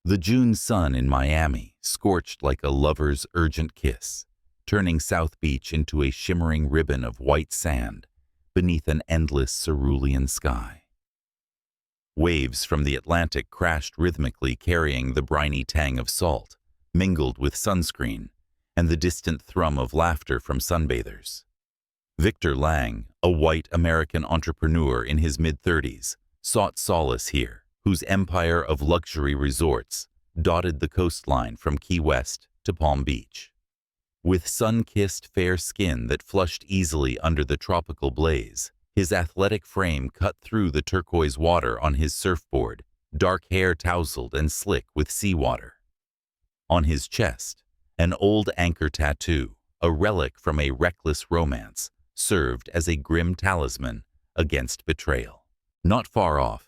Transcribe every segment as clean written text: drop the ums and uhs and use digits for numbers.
The June sun in Miami scorched like a lover's urgent kiss, turning South Beach into a shimmering ribbon of white sand beneath an endless cerulean sky. Waves from the Atlantic crashed rhythmically, carrying the briny tang of salt, mingled with sunscreen, and the distant thrum of laughter from sunbathers. Victor Lang, a white American entrepreneur in his mid-30s, sought solace here, whose empire of luxury resorts dotted the coastline from Key West to Palm Beach. With sun-kissed fair skin that flushed easily under the tropical blaze, his athletic frame cut through the turquoise water on his surfboard, dark hair tousled and slick with seawater. On his chest, an old anchor tattoo, a relic from a reckless romance, served as a grim talisman against betrayal. Not far off,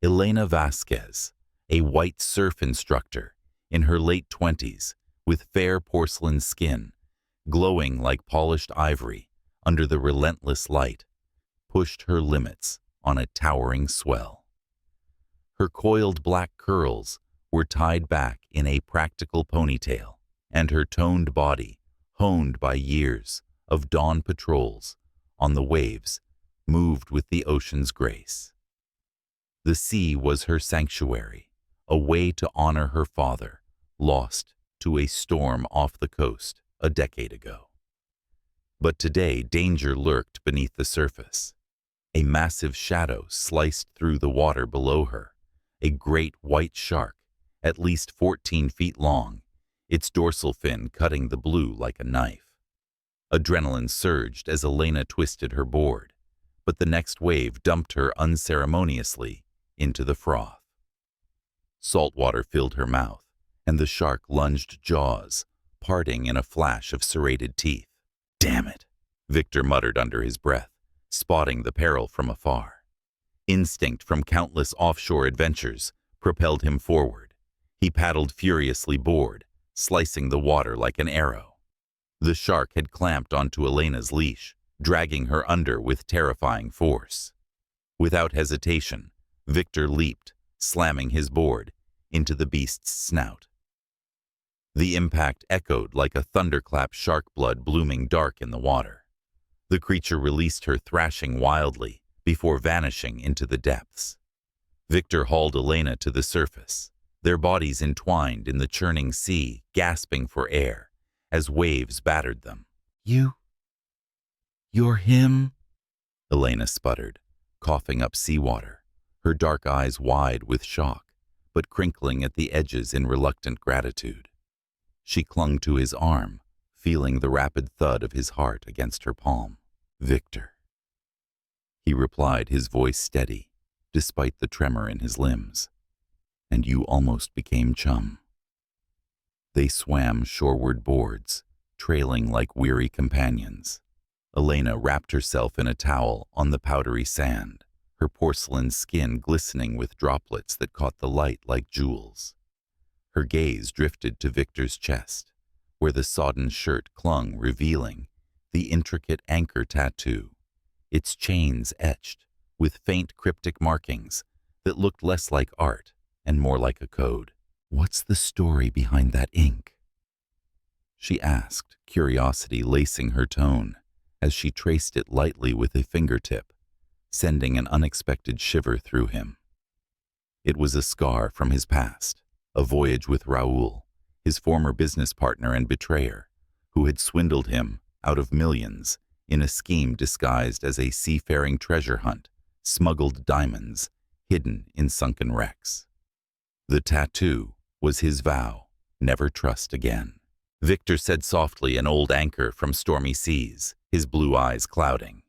Elena Vasquez, a white surf instructor in her late 20s, with fair porcelain skin, glowing like polished ivory under the relentless light, pushed her limits on a towering swell. Her coiled black curls were tied back in a practical ponytail, and her toned body, honed by years of dawn patrols on the waves, moved with the ocean's grace. The sea was her sanctuary, a way to honor her father, lost to a storm off the coast a decade ago. But today, danger lurked beneath the surface. A massive shadow sliced through the water below her, a great white shark, at least 14 feet long, its dorsal fin cutting the blue like a knife. Adrenaline surged as Elena twisted her board, but the next wave dumped her unceremoniously into the froth. Salt water filled her mouth, and the shark lunged jaws, parting in a flash of serrated teeth. "Damn it," Victor muttered under his breath, spotting the peril from afar. Instinct from countless offshore adventures propelled him forward. He paddled furiously board, slicing the water like an arrow. The shark had clamped onto Elena's leash, dragging her under with terrifying force. Without hesitation, Victor leaped, slamming his board into the beast's snout. The impact echoed like a thunderclap, shark blood blooming dark in the water. The creature released her, thrashing wildly before vanishing into the depths. Victor hauled Elena to the surface, their bodies entwined in the churning sea, gasping for air as waves battered them. You're him?" Elena sputtered, coughing up seawater, her dark eyes wide with shock, but crinkling at the edges in reluctant gratitude. She clung to his arm, feeling the rapid thud of his heart against her palm. "Victor," he replied, his voice steady, despite the tremor in his limbs. "And you almost became chum." They swam shoreward boards, trailing like weary companions. Elena wrapped herself in a towel on the powdery sand, her porcelain skin glistening with droplets that caught the light like jewels. Her gaze drifted to Victor's chest, where the sodden shirt clung, revealing the intricate anchor tattoo, its chains etched with faint cryptic markings that looked less like art and more like a code. "What's the story behind that ink?" she asked, curiosity lacing her tone as she traced it lightly with a fingertip, sending an unexpected shiver through him. It was a scar from his past, a voyage with Raoul, his former business partner and betrayer, who had swindled him out of millions in a scheme disguised as a seafaring treasure hunt, smuggled diamonds hidden in sunken wrecks. The tattoo was his vow, never trust again. Victor said softly, an old anchor from stormy seas, his blue eyes clouding.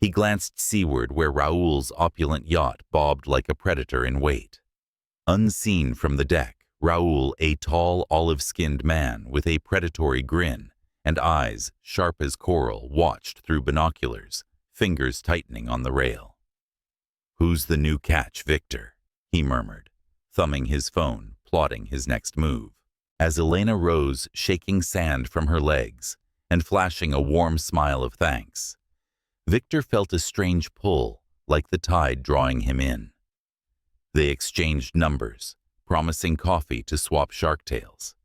He glanced seaward where Raoul's opulent yacht bobbed like a predator in wait. Unseen from the deck, Raoul, a tall, olive-skinned man with a predatory grin and eyes sharp as coral, watched through binoculars, fingers tightening on the rail. "Who's the new catch, Victor?" he murmured, thumbing his phone, plotting his next move. As Elena rose, shaking sand from her legs and flashing a warm smile of thanks, Victor felt a strange pull, like the tide drawing him in. They exchanged numbers, promising coffee to swap shark tails.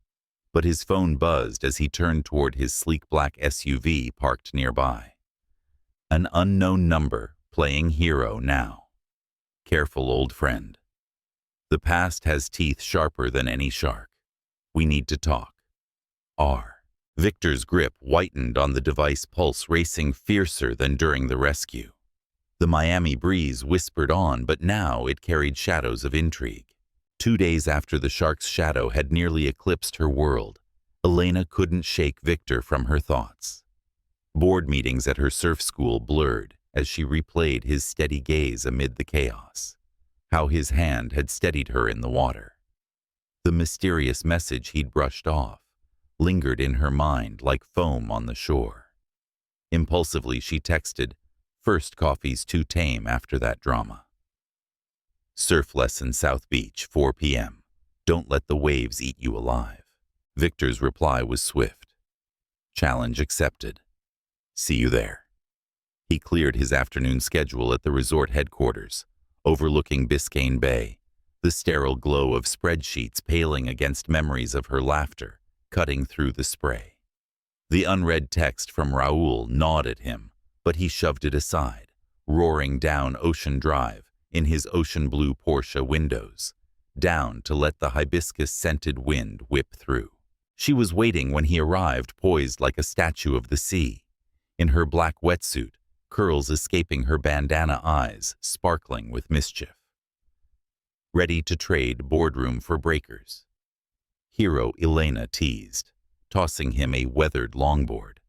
But his phone buzzed as he turned toward his sleek black SUV parked nearby. An unknown number, playing hero now. Careful, old friend. The past has teeth sharper than any shark. We need to talk. R. Victor's grip whitened on the device, pulse racing fiercer than during the rescue. The Miami breeze whispered on, but now it carried shadows of intrigue. 2 days after the shark's shadow had nearly eclipsed her world, Elena couldn't shake Victor from her thoughts. Board meetings at her surf school blurred as she replayed his steady gaze amid the chaos, how his hand had steadied her in the water. The mysterious message he'd brushed off lingered in her mind like foam on the shore. Impulsively, she texted, "First coffee's too tame after that drama." Surf lesson, South Beach, 4 p.m. Don't let the waves eat you alive. Victor's reply was swift. Challenge accepted. See you there. He cleared his afternoon schedule at the resort headquarters, overlooking Biscayne Bay, the sterile glow of spreadsheets paling against memories of her laughter, cutting through the spray. The unread text from Raoul gnawed at him, but he shoved it aside, roaring down Ocean Drive in his ocean blue Porsche windows, down to let the hibiscus-scented wind whip through. She was waiting when he arrived, poised like a statue of the sea, in her black wetsuit, curls escaping her bandana eyes, sparkling with mischief. Ready to trade boardroom for breakers. Hero Elena teased, tossing him a weathered longboard.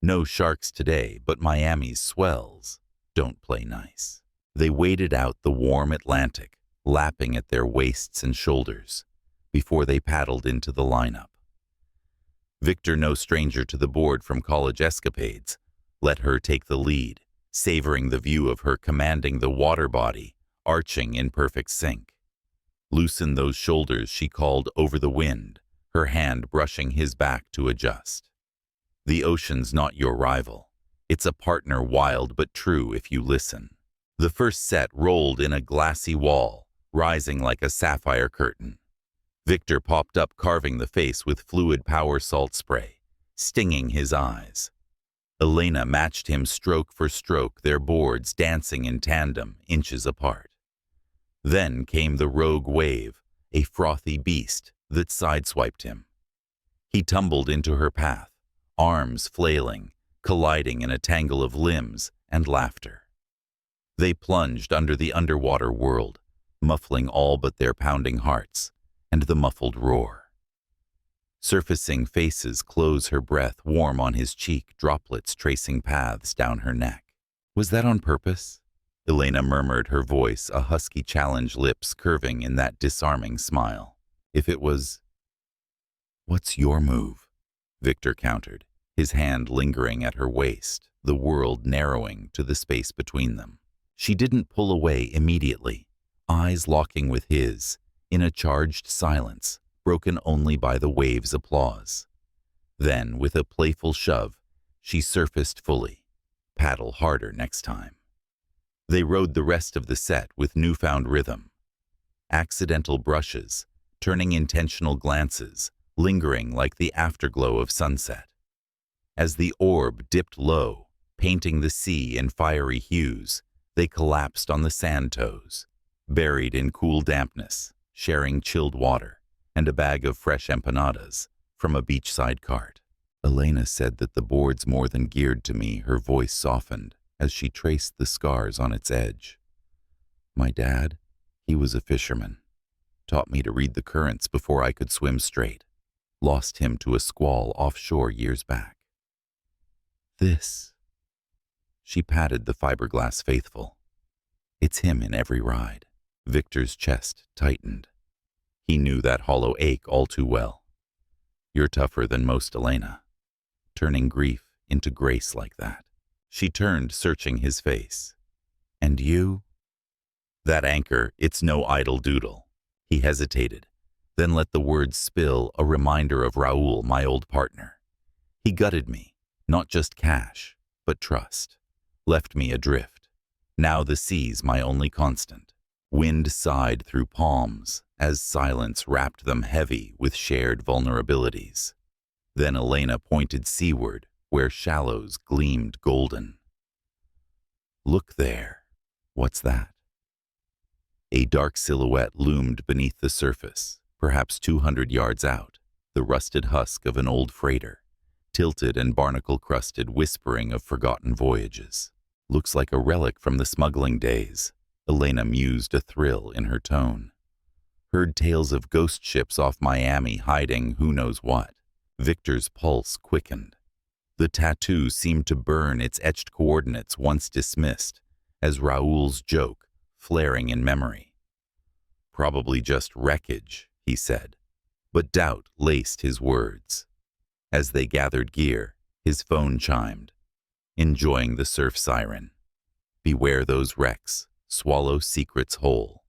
No sharks today, but Miami's swells don't play nice. They waded out the warm Atlantic, lapping at their waists and shoulders, before they paddled into the lineup. Victor, no stranger to the board from college escapades, let her take the lead, savoring the view of her commanding the water body, arching in perfect sync. Loosen those shoulders, she called over the wind, her hand brushing his back to adjust. The ocean's not your rival. It's a partner, wild but true if you listen. The first set rolled in a glassy wall, rising like a sapphire curtain. Victor popped up, carving the face with fluid power salt spray, stinging his eyes. Elena matched him stroke for stroke, their boards dancing in tandem, inches apart. Then came the rogue wave, a frothy beast that sideswiped him. He tumbled into her path, arms flailing, colliding in a tangle of limbs and laughter. They plunged under the underwater world, muffling all but their pounding hearts and the muffled roar. Surfacing faces close, her breath warm on his cheek, droplets tracing paths down her neck. Was that on purpose? Elena murmured, her voice a husky challenge, lips curving in that disarming smile. If it was... What's your move? Victor countered, his hand lingering at her waist, the world narrowing to the space between them. She didn't pull away immediately, eyes locking with his, in a charged silence, broken only by the wave's applause. Then, with a playful shove, she surfaced fully. Paddle harder next time. They rode the rest of the set with newfound rhythm. Accidental brushes, turning intentional glances, lingering like the afterglow of sunset. As the orb dipped low, painting the sea in fiery hues, they collapsed on the sand toes, buried in cool dampness, sharing chilled water and a bag of fresh empanadas from a beachside cart. Elena said that the board's more than geared to me, her voice softened as she traced the scars on its edge. My dad, he was a fisherman. Taught me to read the currents before I could swim straight. Lost him to a squall offshore years back. This. She patted the fiberglass faithful. It's him in every ride. Victor's chest tightened. He knew that hollow ache all too well. You're tougher than most, Elena. Turning grief into grace like that. She turned, searching his face. And you? That anchor, it's no idle doodle. He hesitated, then let the words spill, a reminder of Raoul, my old partner. He gutted me, not just cash, but trust. Left me adrift. Now the sea's my only constant. Wind sighed through palms as silence wrapped them heavy with shared vulnerabilities. Then Elena pointed seaward, where shallows gleamed golden. "Look there. What's that?" A dark silhouette loomed beneath the surface, perhaps 200 yards out, the rusted husk of an old freighter, tilted and barnacle-crusted, whispering of forgotten voyages. "Looks like a relic from the smuggling days," Elena mused, a thrill in her tone. "Heard tales of ghost ships off Miami hiding who knows what." Victor's pulse quickened. The tattoo seemed to burn its etched coordinates once dismissed, as Raoul's joke, flaring in memory. "Probably just wreckage," he said, but doubt laced his words. As they gathered gear, his phone chimed, enjoying the surf siren. "Beware those wrecks, swallow secrets whole."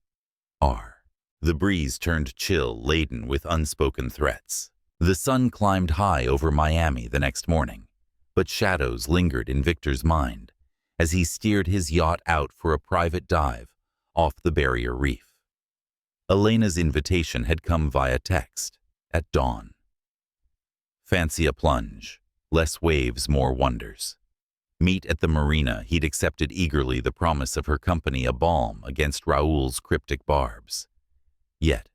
R. The breeze turned chill, laden with unspoken threats. The sun climbed high over Miami the next morning, but shadows lingered in Victor's mind as he steered his yacht out for a private dive off the barrier reef. Elena's invitation had come via text at dawn. Fancy a plunge, less waves, more wonders. Meet at the marina. He'd accepted eagerly the promise of her company, a balm against Raoul's cryptic barbs. Yet,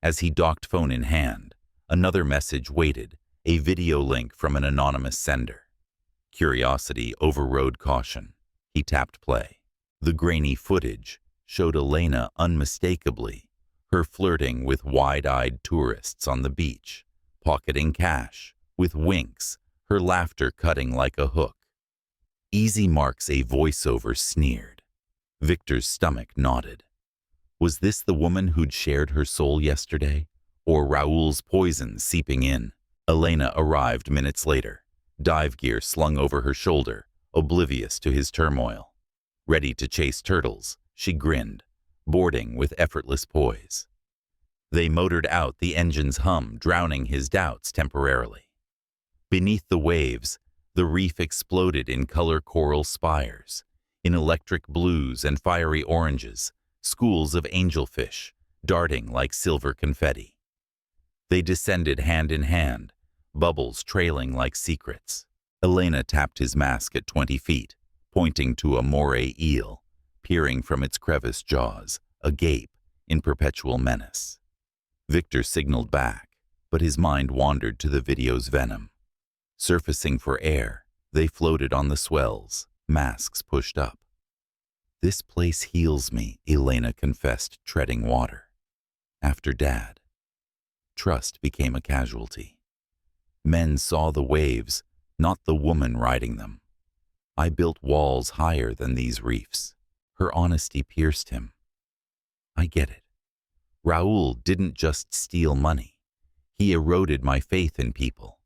as he docked phone in hand, another message waited, a video link from an anonymous sender. Curiosity overrode caution. He tapped play. The grainy footage showed Elena unmistakably, her flirting with wide-eyed tourists on the beach, pocketing cash, with winks, her laughter cutting like a hook. "Easy marks," a voiceover sneered. Victor's stomach nodded. Was this the woman who'd shared her soul yesterday? Or Raoul's poison seeping in? Elena arrived minutes later, dive gear slung over her shoulder, oblivious to his turmoil. Ready to chase turtles, she grinned, boarding with effortless poise. They motored out, the engine's hum drowning his doubts temporarily. Beneath the waves, the reef exploded in color coral spires, in electric blues and fiery oranges, schools of angelfish, darting like silver confetti. They descended hand in hand, bubbles trailing like secrets. Elena tapped his mask at 20 feet, pointing to a moray eel, peering from its crevice jaws, agape in perpetual menace. Victor signaled back, but his mind wandered to the video's venom. Surfacing for air, they floated on the swells, masks pushed up. "This place heals me," Elena confessed, treading water. After Dad. Trust became a casualty. Men saw the waves, not the woman riding them. "I built walls higher than these reefs." Her honesty pierced him. "I get it. Raoul didn't just steal money. He eroded my faith in people,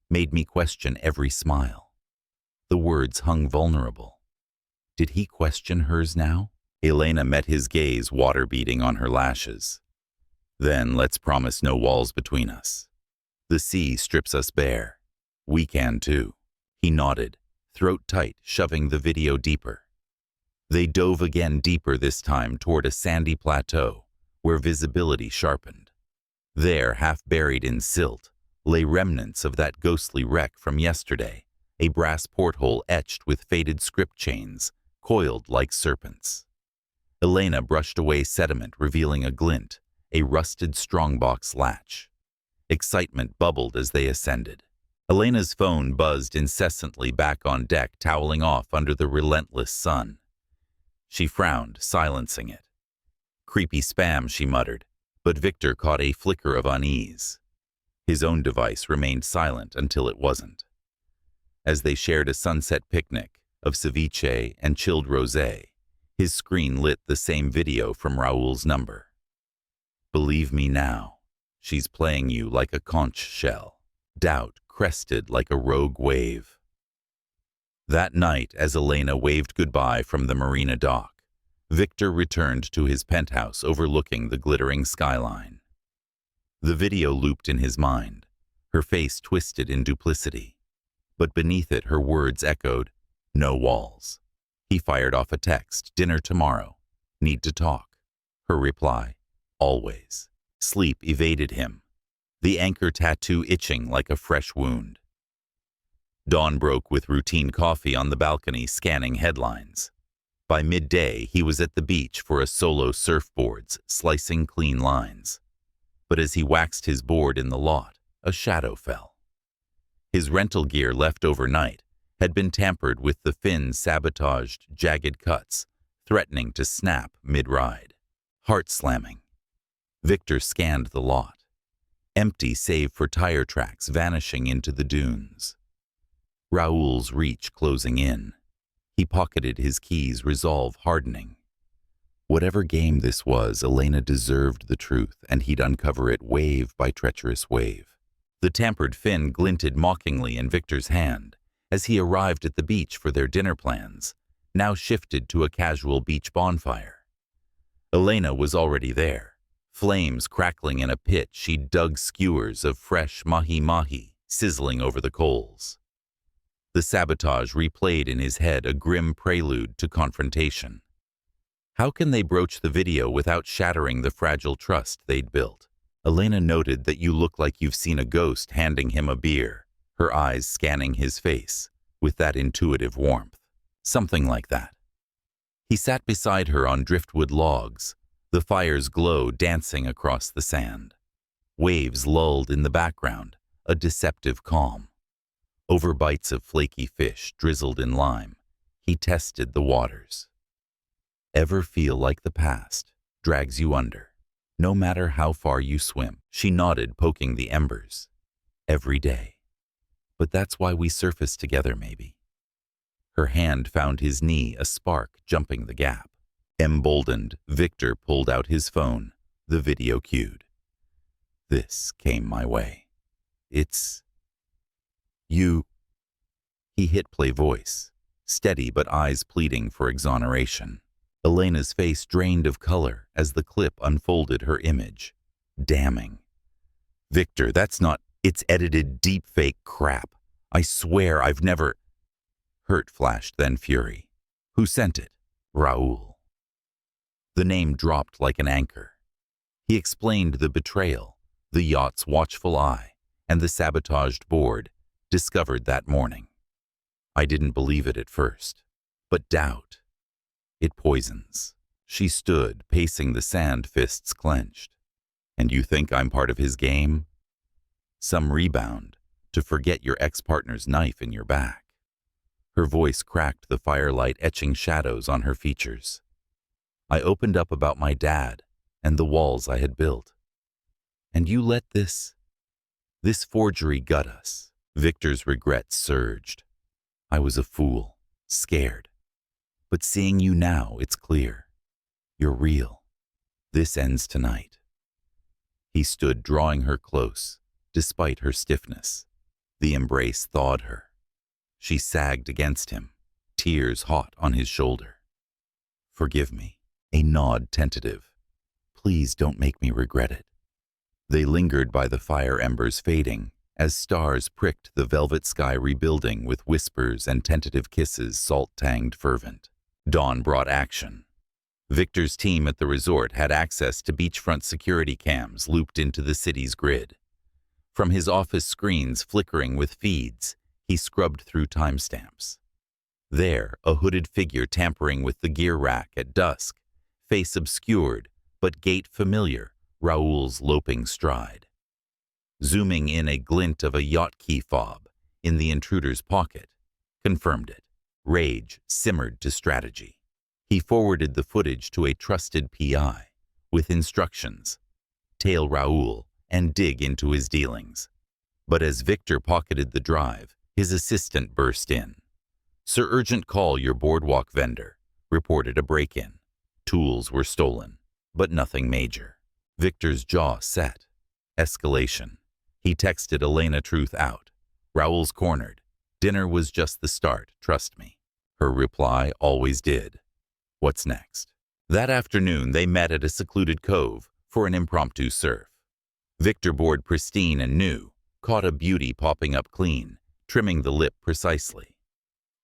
made me question every smile." The words hung vulnerable. Did he question hers now? Elena met his gaze, water beating on her lashes. "Then let's promise no walls between us. The sea strips us bare. We can too." He nodded, throat tight, shoving the video deeper. They dove again, deeper this time, toward a sandy plateau where visibility sharpened. There, half buried in silt, lay remnants of that ghostly wreck from yesterday, a brass porthole etched with faded script chains, coiled like serpents. Elena brushed away sediment, revealing a glint, a rusted strongbox latch. Excitement bubbled as they ascended. Elena's phone buzzed incessantly back on deck, toweling off under the relentless sun. She frowned, silencing it. "Creepy spam," she muttered, but Victor caught a flicker of unease. His own device remained silent until it wasn't. As they shared a sunset picnic of ceviche and chilled rosé, his screen lit the same video from Raoul's number. "Believe me now, she's playing you like a conch shell." Doubt crested like a rogue wave. That night, as Elena waved goodbye from the marina dock, Victor returned to his penthouse overlooking the glittering skyline. The video looped in his mind, her face twisted in duplicity. But beneath it, her words echoed, "No walls." He fired off a text, "Dinner tomorrow. Need to talk." Her reply, "Always." Sleep evaded him, the anchor tattoo itching like a fresh wound. Dawn broke with routine coffee on the balcony scanning headlines. By midday, he was at the beach for a solo surfboards, slicing clean lines. But as he waxed his board in the lot, a shadow fell. His rental gear left overnight had been tampered with the fins sabotaged, jagged cuts, threatening to snap mid-ride. Heart-slamming. Victor scanned the lot. Empty save for tire tracks vanishing into the dunes. Raoul's reach closing in. He pocketed his keys, resolve hardening. Whatever game this was, Elena deserved the truth, and he'd uncover it wave by treacherous wave. The tampered fin glinted mockingly in Victor's hand as he arrived at the beach for their dinner plans, now shifted to a casual beach bonfire. Elena was already there, flames crackling in a pit she'd dug skewers of fresh mahi-mahi sizzling over the coals. The sabotage replayed in his head, a grim prelude to confrontation. How can they broach the video without shattering the fragile trust they'd built? Elena noted that you look like you've seen a ghost, handing him a beer, her eyes scanning his face with that intuitive warmth. Something like that. He sat beside her on driftwood logs, the fire's glow dancing across the sand. Waves lulled in the background, a deceptive calm. Over bites of flaky fish drizzled in lime, he tested the waters. Ever feel like the past drags you under, no matter how far you swim? She nodded, poking the embers. Every day. But that's why we surface together, maybe. Her hand found his knee, a spark jumping the gap. Emboldened, Victor pulled out his phone, the video cued. This came my way. It's you. He hit play, voice steady but eyes pleading for exoneration. Elena's face drained of color as the clip unfolded her image. Damning. Victor, that's not, it's edited deepfake crap. I swear I've never. Hurt flashed, then fury. Who sent it? Raoul. The name dropped like an anchor. He explained the betrayal, the yacht's watchful eye, and the sabotaged board, discovered that morning. I didn't believe it at first, but doubt. It poisons. She stood, pacing the sand, fists clenched. And you think I'm part of his game? Some rebound, to forget your ex-partner's knife in your back. Her voice cracked, the firelight etching shadows on her features. I opened up about my dad and the walls I had built. And you let this forgery gut us. Victor's regret surged. I was a fool, scared. But seeing you now, it's clear. You're real. This ends tonight. He stood, drawing her close, despite her stiffness. The embrace thawed her. She sagged against him, tears hot on his shoulder. Forgive me. A nod tentative. Please don't make me regret it. They lingered by the fire embers fading, as stars pricked the velvet sky, rebuilding with whispers and tentative kisses, salt-tanged fervent. Dawn brought action. Victor's team at the resort had access to beachfront security cams looped into the city's grid. From his office screens flickering with feeds, he scrubbed through timestamps. There, a hooded figure tampering with the gear rack at dusk, face obscured, but gait familiar, Raoul's loping stride. Zooming in, a glint of a yacht key fob in the intruder's pocket confirmed it. Rage simmered to strategy. He forwarded the footage to a trusted PI with instructions: tail Raoul and dig into his dealings. But as Victor pocketed the drive, his assistant burst in. Sir, urgent call, your boardwalk vendor reported a break-in. Tools were stolen, but nothing major. Victor's jaw set. Escalation. He texted Elena, truth out. Raoul's cornered. Dinner was just the start, trust me. Her reply always did. What's next? That afternoon, they met at a secluded cove for an impromptu surf. Victor, board pristine and new, caught a beauty popping up clean, trimming the lip precisely.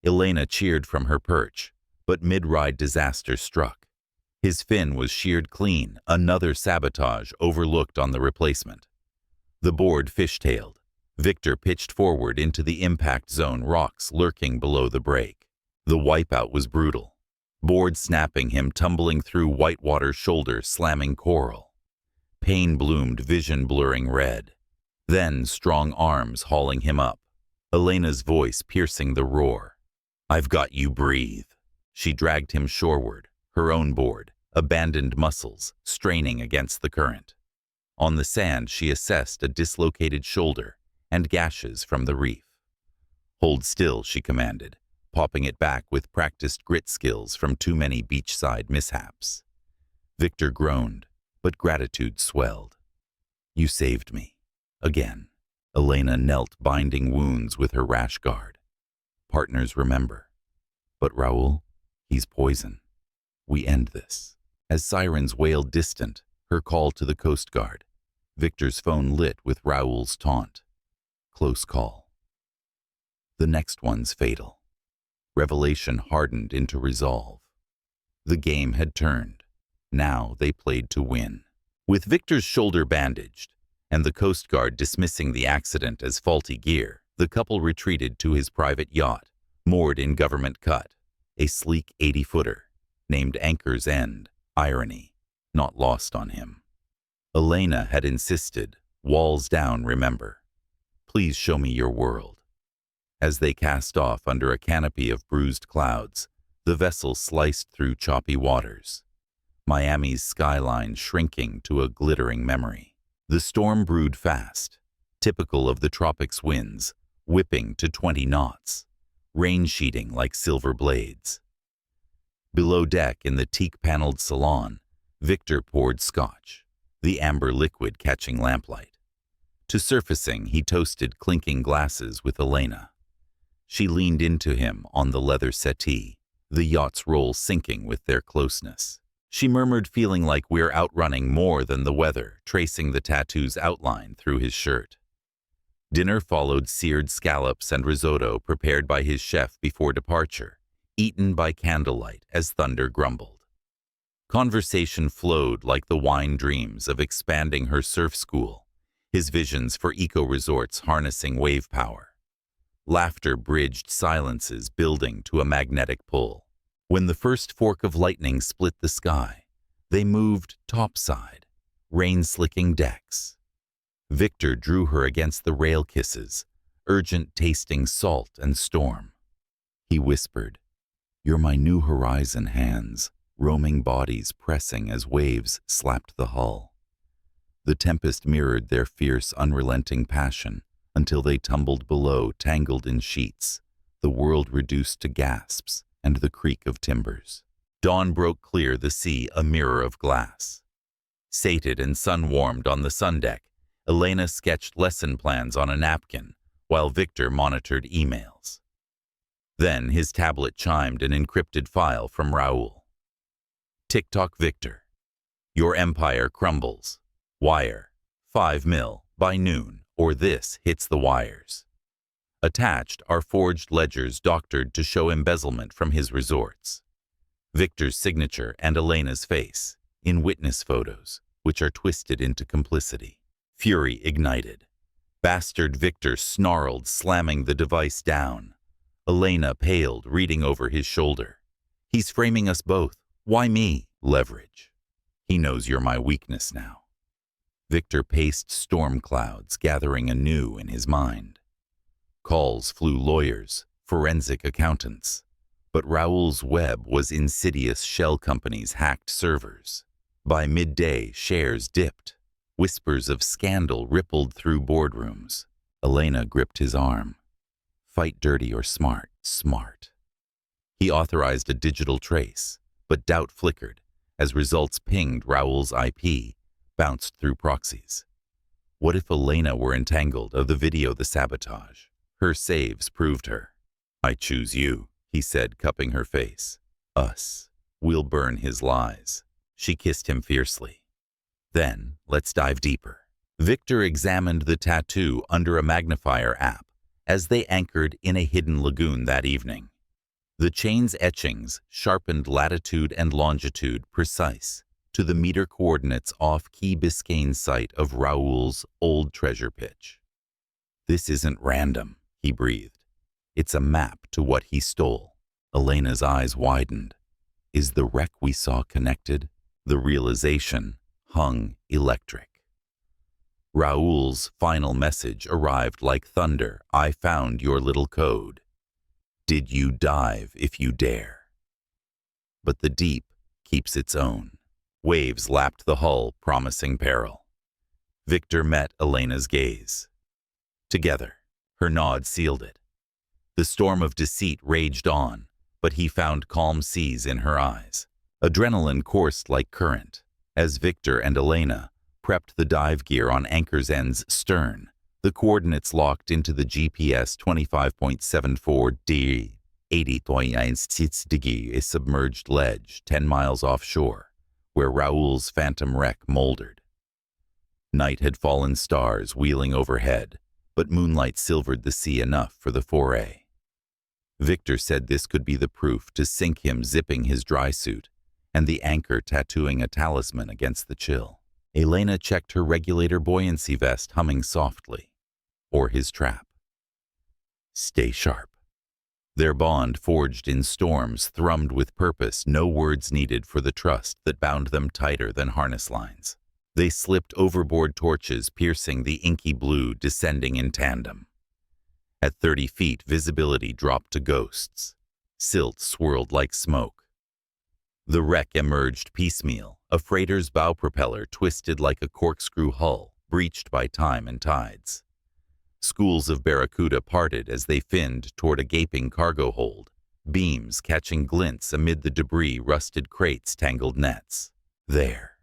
Elena cheered from her perch, but mid-ride disaster struck. His fin was sheared clean, another sabotage overlooked on the replacement. The board fishtailed. Victor pitched forward into the impact zone, rocks lurking below the break. The wipeout was brutal. Board snapping, him tumbling through whitewater shoulder, slamming coral. Pain bloomed, vision blurring red. Then strong arms hauling him up. Elena's voice piercing the roar. "I've got you, breathe." She dragged him shoreward, her own board, abandoned muscles, straining against the current. On the sand, she assessed a dislocated shoulder and gashes from the reef. "Hold still," she commanded, popping it back with practiced grit skills from too many beachside mishaps. Victor groaned, but gratitude swelled. "You saved me." Again, Elena knelt, binding wounds with her rash guard. "Partners remember. But Raoul, he's poison. We end this." As sirens wailed distant, her call to the Coast Guard, Victor's phone lit with Raoul's taunt. Close call. The next one's fatal. Revelation hardened into resolve. The game had turned. Now they played to win. With Victor's shoulder bandaged, and the Coast Guard dismissing the accident as faulty gear, the couple retreated to his private yacht, moored in Government Cut, a sleek 80-footer, named Anchor's End, irony, not lost on him. Elena had insisted, "Walls down, remember. Please show me your world." As they cast off under a canopy of bruised clouds, the vessel sliced through choppy waters, Miami's skyline shrinking to a glittering memory. The storm brewed fast, typical of the tropics winds, whipping to 20 knots, rain sheeting like silver blades. Below deck in the teak-paneled salon, Victor poured scotch, the amber liquid catching lamplight. To surfacing, he toasted clinking glasses with Elena. She leaned into him on the leather settee, the yacht's roll sinking with their closeness. She murmured, feeling like we're outrunning more than the weather, tracing the tattoo's outline through his shirt. Dinner followed, seared scallops and risotto prepared by his chef before departure, eaten by candlelight as thunder grumbled. Conversation flowed like the wine dreams of expanding her surf school, his visions for eco-resorts harnessing wave power. Laughter bridged silences, building to a magnetic pull. When the first fork of lightning split the sky, they moved topside, rain-slicking decks. Victor drew her against the rail kisses, urgent tasting salt and storm. He whispered, "You're my new horizon hands," roaming bodies pressing as waves slapped the hull. The tempest mirrored their fierce, unrelenting passion until they tumbled below, tangled in sheets, the world reduced to gasps and the creak of timbers. Dawn broke clear, the sea a mirror of glass. Sated and sun-warmed on the sundeck, Elena sketched lesson plans on a napkin while Victor monitored emails. Then his tablet chimed an encrypted file from Raoul. "TikTok Victor. Your empire crumbles. Wire. 5 mil by noon, or this hits the wires." Attached are forged ledgers doctored to show embezzlement from his resorts. Victor's signature and Elena's face, in witness photos, which are twisted into complicity. Fury ignited. Bastard Victor snarled, slamming the device down. Elena paled, reading over his shoulder. "He's framing us both. Why me?" "Leverage. He knows you're my weakness now." Victor paced storm clouds, gathering anew in his mind. Calls flew, lawyers, forensic accountants. But Raoul's web was insidious, shell companies hacked servers. By midday, shares dipped. Whispers of scandal rippled through boardrooms. Elena gripped his arm. "Fight dirty or smart, smart." He authorized a digital trace, but doubt flickered as results pinged Raoul's IP, bounced through proxies. What if Elena were entangled of the video, the sabotage? Her saves proved her. "I choose you," he said, cupping her face. "Us. We'll burn his lies." She kissed him fiercely. "Then, let's dive deeper." Victor examined the tattoo under a magnifier app as they anchored in a hidden lagoon that evening. The chain's etchings sharpened latitude and longitude precise to the meter coordinates off Key Biscayne site of Raoul's old treasure pitch. "This isn't random," he breathed. "It's a map to what he stole." Elena's eyes widened. Is the wreck we saw connected? The realization hung electric. Raoul's final message arrived like thunder. "I found your little code. Did you dive if you dare?" But the deep keeps its own. Waves lapped the hull, promising peril. Victor met Elena's gaze. Together, her nod sealed it. The storm of deceit raged on, but he found calm seas in her eyes. Adrenaline coursed like current as Victor and Elena prepped the dive gear on Anchor's End's stern. The coordinates locked into the GPS 25.74D 80.16 a submerged ledge 10 miles offshore, where Raoul's phantom wreck moldered. Night had fallen, stars wheeling overhead, but moonlight silvered the sea enough for the foray. Victor said this could be the proof to sink him, zipping his dry suit, and the anchor tattooing a talisman against the chill. Elena checked her regulator buoyancy vest, humming softly. Or his trap. Stay sharp. Their bond, forged in storms, thrummed with purpose, no words needed for the trust that bound them tighter than harness lines. They slipped overboard, torches piercing the inky blue, descending in tandem. At 30 feet, visibility dropped to ghosts. Silt swirled like smoke. The wreck emerged piecemeal, a freighter's bow propeller twisted like a corkscrew hull, breached by time and tides. Schools of barracuda parted as they finned toward a gaping cargo hold, beams catching glints amid the debris, rusted crates, tangled nets. There.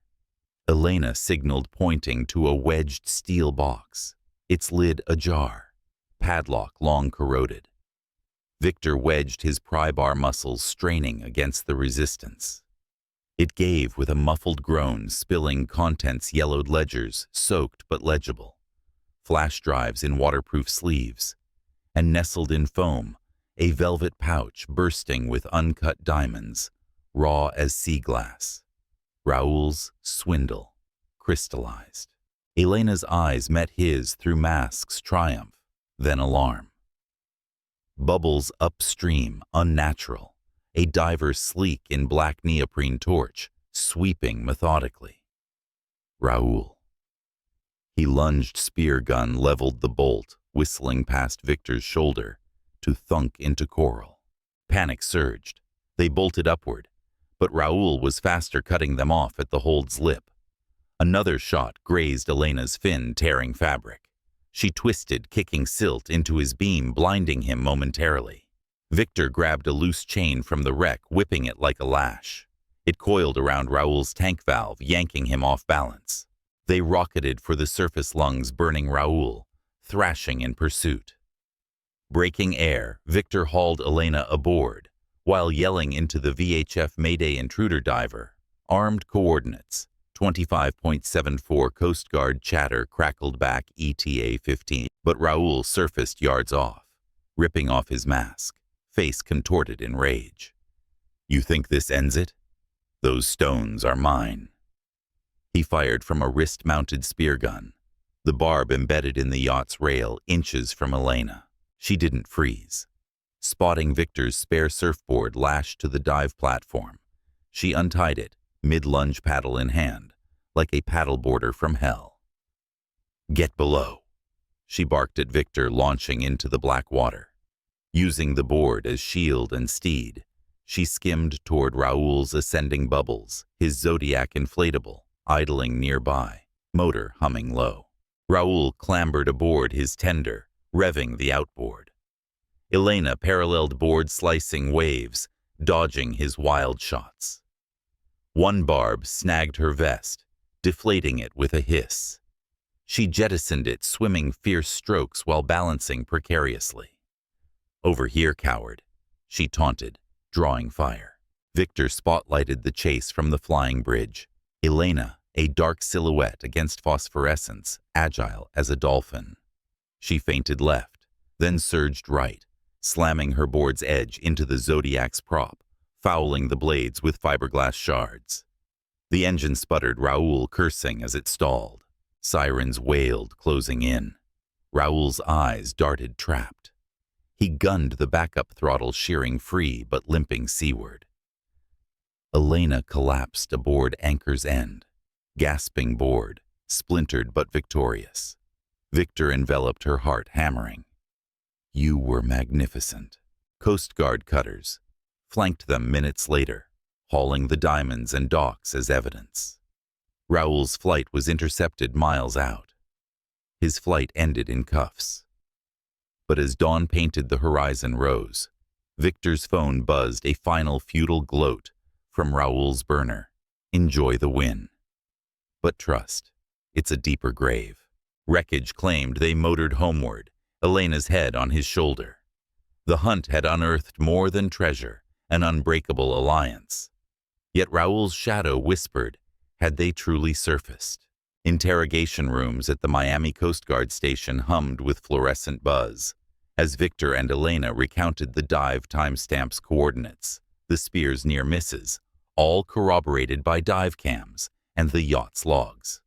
Elena signaled, pointing to a wedged steel box, its lid ajar, padlock long corroded. Victor wedged his pry bar muscles, straining against the resistance. It gave with a muffled groan, spilling contents, yellowed ledgers, soaked but legible. Flash drives in waterproof sleeves, and nestled in foam, a velvet pouch bursting with uncut diamonds, raw as sea glass. Raoul's swindle crystallized. Elena's eyes met his through masks, triumph, then alarm. Bubbles upstream, unnatural, a diver sleek in black neoprene torch, sweeping methodically. Raoul. He lunged, spear gun leveled the bolt, whistling past Victor's shoulder, to thunk into coral. Panic surged. They bolted upward, but Raoul was faster, cutting them off at the hold's lip. Another shot grazed Elena's fin, tearing fabric. She twisted, kicking silt into his beam, blinding him momentarily. Victor grabbed a loose chain from the wreck, whipping it like a lash. It coiled around Raoul's tank valve, yanking him off balance. They rocketed for the surface, lungs burning, Raoul thrashing in pursuit. Breaking air, Victor hauled Elena aboard, while yelling into the VHF Mayday intruder diver. Armed coordinates, 25.74 Coast Guard chatter crackled back ETA 15, but Raoul surfaced yards off, ripping off his mask, face contorted in rage. "You think this ends it? Those stones are mine." He fired from a wrist-mounted spear gun, the barb embedded in the yacht's rail, inches from Elena. She didn't freeze. Spotting Victor's spare surfboard lashed to the dive platform, she untied it, mid-lunge, paddle in hand, like a paddleboarder from hell. "Get below," she barked at Victor, launching into the black water. Using the board as shield and steed, she skimmed toward Raoul's ascending bubbles, his Zodiac inflatable idling nearby, motor humming low. Raoul clambered aboard his tender, revving the outboard. Elena paralleled board, slicing waves, dodging his wild shots. One barb snagged her vest, deflating it with a hiss. She jettisoned it, swimming fierce strokes while balancing precariously. "Over here, coward," she taunted, drawing fire. Victor spotlighted the chase from the flying bridge. Elena, a dark silhouette against phosphorescence, agile as a dolphin. She feinted left, then surged right, slamming her board's edge into the Zodiac's prop, fouling the blades with fiberglass shards. The engine sputtered, Raoul cursing as it stalled. Sirens wailed, closing in. Raoul's eyes darted trapped. He gunned the backup throttle, shearing free but limping seaward. Elena collapsed aboard anchor's end, gasping bored, splintered but victorious. Victor enveloped her heart, hammering. You were magnificent. Coast Guard cutters flanked them minutes later, hauling the diamonds and docks as evidence. Raoul's flight was intercepted miles out. His flight ended in cuffs. But as dawn painted the horizon rose, Victor's phone buzzed a final futile gloat from Raoul's burner. Enjoy the win. But trust, it's a deeper grave. Wreckage claimed they motored homeward, Elena's head on his shoulder. The hunt had unearthed more than treasure, an unbreakable alliance. Yet Raoul's shadow whispered, had they truly surfaced? Interrogation rooms at the Miami Coast Guard station hummed with fluorescent buzz as Victor and Elena recounted the dive timestamps, coordinates, the spear's near misses, all corroborated by dive cams and the yacht's logs.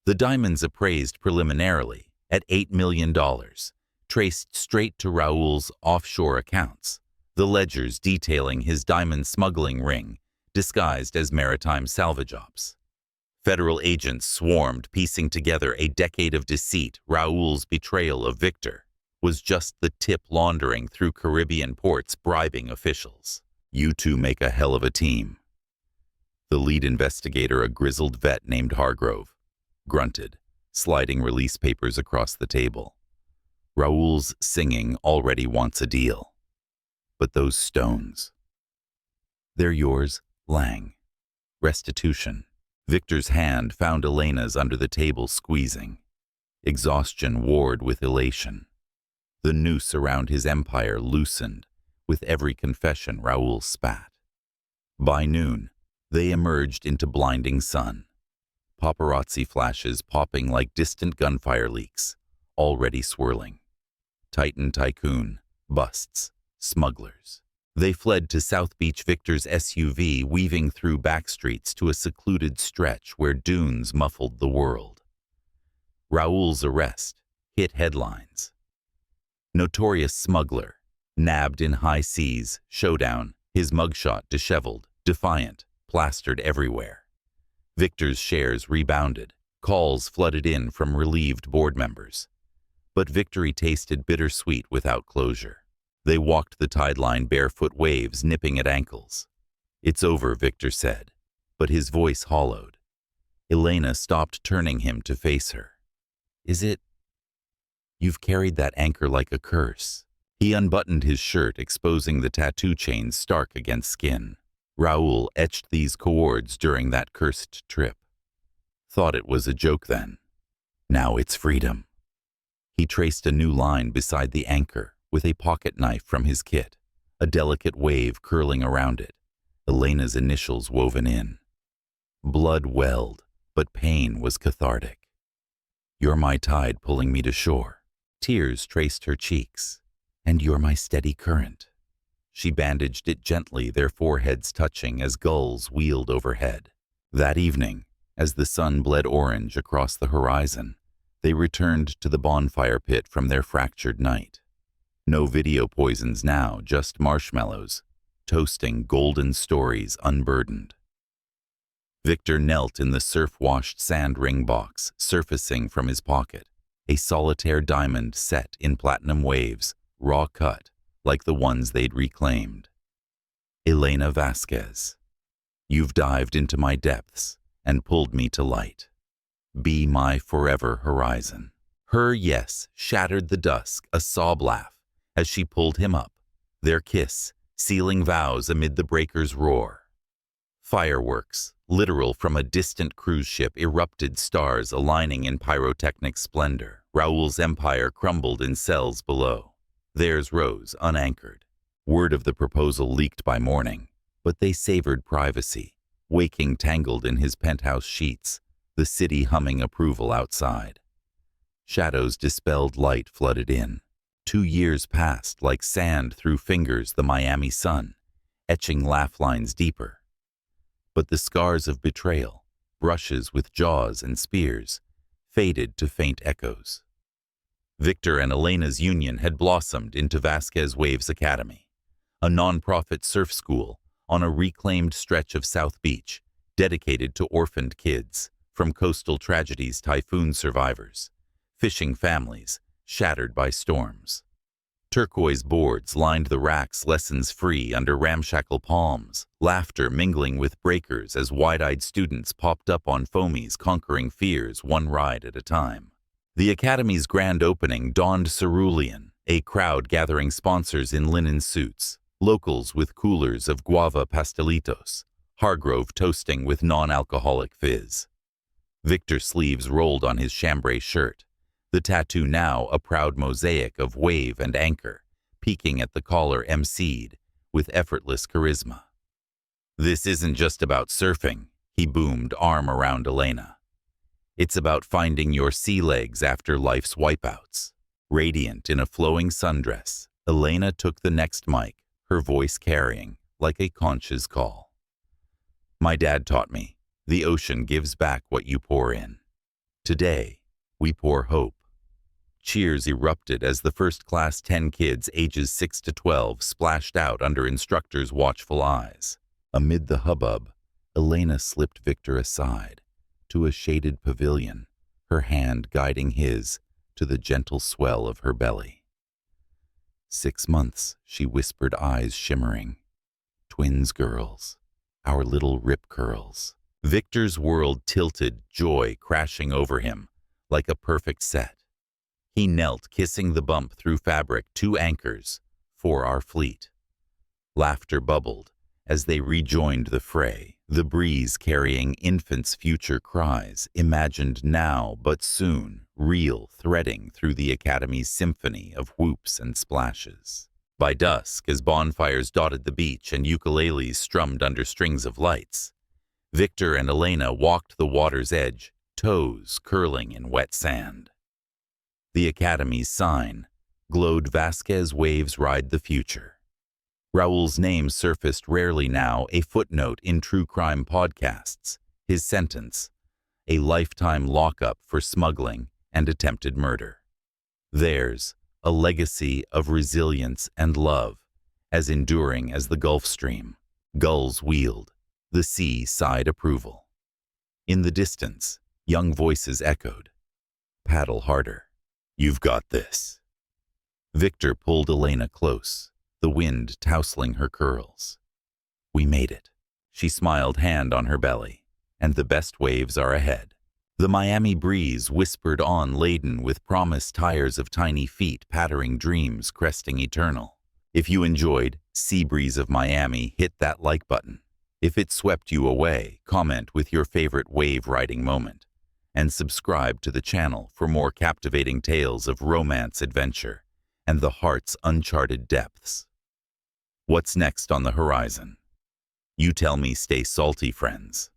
The diamonds appraised preliminarily at $8 million, traced straight to Raoul's offshore accounts, the ledgers detailing his diamond-smuggling ring disguised as maritime salvage ops. Federal agents swarmed, piecing together a decade of deceit. Raoul's betrayal of Victor was just the tip, laundering through Caribbean ports, bribing officials. You two make a hell of a team. The lead investigator, a grizzled vet named Hargrove, grunted, sliding release papers across the table. Raoul's singing already wants a deal. But those stones. They're yours, Lang. Restitution. Victor's hand found Elena's under the table, squeezing. Exhaustion warred with elation. The noose around his empire loosened with every confession Raoul spat. By noon, they emerged into blinding sun. Paparazzi flashes popping like distant gunfire leaks, already swirling. Titan tycoon, busts, smugglers. They fled to South Beach. Victor's SUV weaving through backstreets to a secluded stretch where dunes muffled the world. Raoul's arrest hit headlines. Notorious smuggler, nabbed in high seas, showdown, his mugshot disheveled, defiant, plastered everywhere. Victor's shares rebounded, calls flooded in from relieved board members. But victory tasted bittersweet without closure. They walked the tide line barefoot, waves nipping at ankles. It's over, Victor said, but his voice hollowed. Elena stopped, turning him to face her. Is it? You've carried that anchor like a curse. He unbuttoned his shirt, exposing the tattoo chains stark against skin. Raoul etched these chords during that cursed trip. Thought it was a joke then. Now it's freedom. He traced a new line beside the anchor with a pocket knife from his kit, a delicate wave curling around it, Elena's initials woven in. Blood welled, but pain was cathartic. You're my tide pulling me to shore. Tears traced her cheeks. And you're my steady current. She bandaged it gently, their foreheads touching as gulls wheeled overhead. That evening, as the sun bled orange across the horizon, they returned to the bonfire pit from their fractured night. No video poisons now, just marshmallows, toasting golden stories unburdened. Victor knelt in the surf-washed sand ring box, surfacing from his pocket, a solitaire diamond set in platinum waves, raw cut, like the ones they'd reclaimed. Elena Vasquez, you've dived into my depths and pulled me to light. Be my forever horizon. Her yes shattered the dusk, a sob laugh, as she pulled him up, their kiss sealing vows amid the breakers' roar. Fireworks, literal from a distant cruise ship, erupted, stars aligning in pyrotechnic splendor. Raoul's empire crumbled in cells below. Theirs rose unanchored. Word of the proposal leaked by morning, but they savored privacy, waking tangled in his penthouse sheets, the city humming approval outside. Shadows dispelled, light flooded in. 2 years passed like sand through fingers the Miami sun, etching laugh lines deeper. But the scars of betrayal, brushes with jaws and spears, faded to faint echoes. Victor and Elena's union had blossomed into Vasquez Waves Academy, a non-profit surf school on a reclaimed stretch of South Beach dedicated to orphaned kids, from coastal tragedies, typhoon survivors, fishing families shattered by storms. Turquoise boards lined the racks, lessons free under ramshackle palms, laughter mingling with breakers as wide-eyed students popped up on foamies, conquering fears one ride at a time. The Academy's grand opening dawned cerulean, a crowd gathering sponsors in linen suits, locals with coolers of guava pastelitos, Hargrove toasting with non-alcoholic fizz. Victor's sleeves rolled on his chambray shirt, the tattoo now a proud mosaic of wave and anchor, peeking at the collar emceed with effortless charisma. "This isn't just about surfing," he boomed, arm around Elena. "It's about finding your sea legs after life's wipeouts." Radiant in a flowing sundress, Elena took the next mic, her voice carrying like a conscious call. "My dad taught me, the ocean gives back what you pour in. Today, we pour hope." Cheers erupted as the first-class 10 kids ages 6 to 12 splashed out under instructors' watchful eyes. Amid the hubbub, Elena slipped Victor aside to a shaded pavilion, her hand guiding his to the gentle swell of her belly. 6 months, she whispered, eyes shimmering. "Twins girls, our little rip curls." Victor's world tilted, joy crashing over him like a perfect set. He knelt, kissing the bump through fabric, 2 anchors for our fleet. Laughter bubbled as they rejoined the fray, the breeze carrying infants' future cries, imagined now but soon, real, threading through the Academy's symphony of whoops and splashes. By dusk, as bonfires dotted the beach and ukuleles strummed under strings of lights, Victor and Elena walked the water's edge, toes curling in wet sand. The Academy's sign glowed, "Vasquez Waves Ride the Future." Raoul's name surfaced rarely now, a footnote in true crime podcasts. His sentence, a lifetime lockup for smuggling and attempted murder. Theirs, a legacy of resilience and love, as enduring as the Gulf Stream. Gulls wheeled, the sea sighed approval. In the distance, young voices echoed, "Paddle harder. You've got this." Victor pulled Elena close, the wind tousling her curls. "We made it." She smiled, hand on her belly, "and the best waves are ahead." The Miami breeze whispered on, laden with promise, tires of tiny feet pattering dreams, cresting eternal. If you enjoyed Sea Breeze of Miami, hit that like button. If it swept you away, comment with your favorite wave riding moment. And subscribe to the channel for more captivating tales of romance, adventure, and the heart's uncharted depths. What's next on the horizon? You tell me. Stay salty, friends.